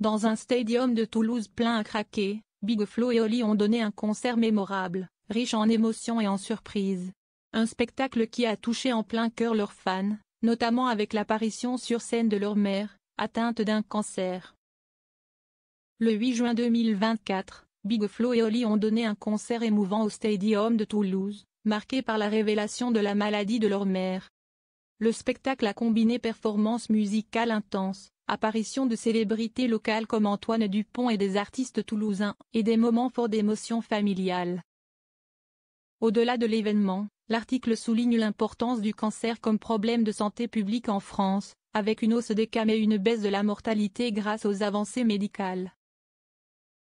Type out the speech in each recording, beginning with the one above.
Dans un stadium de Toulouse plein à craquer, Big Flo et Oli ont donné un concert mémorable, riche en émotions et en surprises. Un spectacle qui a touché en plein cœur leurs fans, notamment avec l'apparition sur scène de leur mère, atteinte d'un cancer. Le 8 juin 2024, Big Flo et Oli ont donné un concert émouvant au Stadium de Toulouse, marqué par la révélation de la maladie de leur mère. Le spectacle a combiné performances musicales intenses, apparition de célébrités locales comme Antoine Dupont et des artistes toulousains, et des moments forts d'émotion familiale. Au-delà de l'événement, l'article souligne l'importance du cancer comme problème de santé publique en France, avec une hausse des cas et une baisse de la mortalité grâce aux avancées médicales.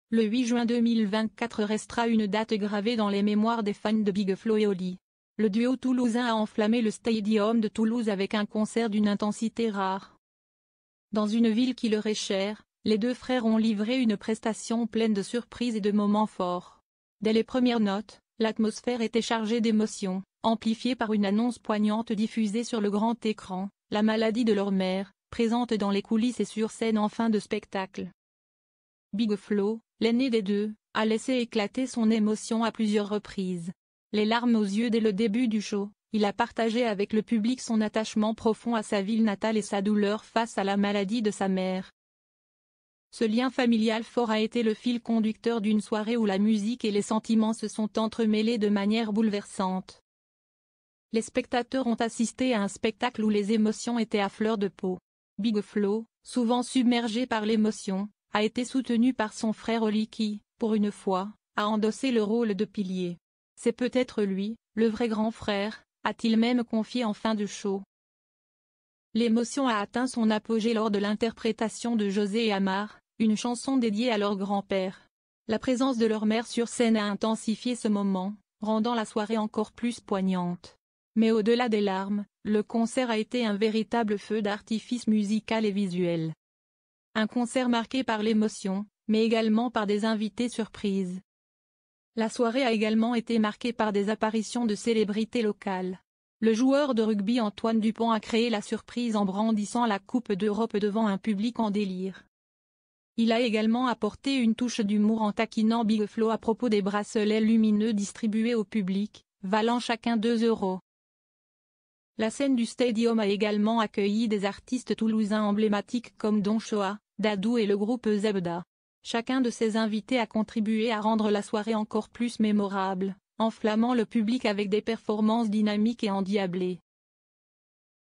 Le 8 juin 2024 restera une date gravée dans les mémoires des fans de Big Flo et Oli. Le duo toulousain a enflammé le Stadium de Toulouse avec un concert d'une intensité rare. Dans une ville qui leur est chère, les deux frères ont livré une prestation pleine de surprises et de moments forts. Dès les premières notes, l'atmosphère était chargée d'émotions, amplifiée par une annonce poignante diffusée sur le grand écran, la maladie de leur mère, présente dans les coulisses et sur scène en fin de spectacle. Big Flo, l'aîné des deux, a laissé éclater son émotion à plusieurs reprises. Les larmes aux yeux dès le début du show, il a partagé avec le public son attachement profond à sa ville natale et sa douleur face à la maladie de sa mère. Ce lien familial fort a été le fil conducteur d'une soirée où la musique et les sentiments se sont entremêlés de manière bouleversante. Les spectateurs ont assisté à un spectacle où les émotions étaient à fleur de peau. Big Flo, souvent submergé par l'émotion, a été soutenu par son frère Oli qui, pour une fois, a endossé le rôle de pilier. C'est peut-être lui, le vrai grand frère, a-t-il même confié en fin de show. L'émotion a atteint son apogée lors de l'interprétation de José et Amar, une chanson dédiée à leur grand-père. La présence de leur mère sur scène a intensifié ce moment, rendant la soirée encore plus poignante. Mais au-delà des larmes, le concert a été un véritable feu d'artifice musical et visuel. Un concert marqué par l'émotion, mais également par des invités surprises. La soirée a également été marquée par des apparitions de célébrités locales. Le joueur de rugby Antoine Dupont a créé la surprise en brandissant la Coupe d'Europe devant un public en délire. Il a également apporté une touche d'humour en taquinant Big Flo à propos des bracelets lumineux distribués au public, valant chacun 2 €. La scène du Stadium a également accueilli des artistes toulousains emblématiques comme Don Choa, Dadou et le groupe Zebda. Chacun de ces invités a contribué à rendre la soirée encore plus mémorable, enflammant le public avec des performances dynamiques et endiablées.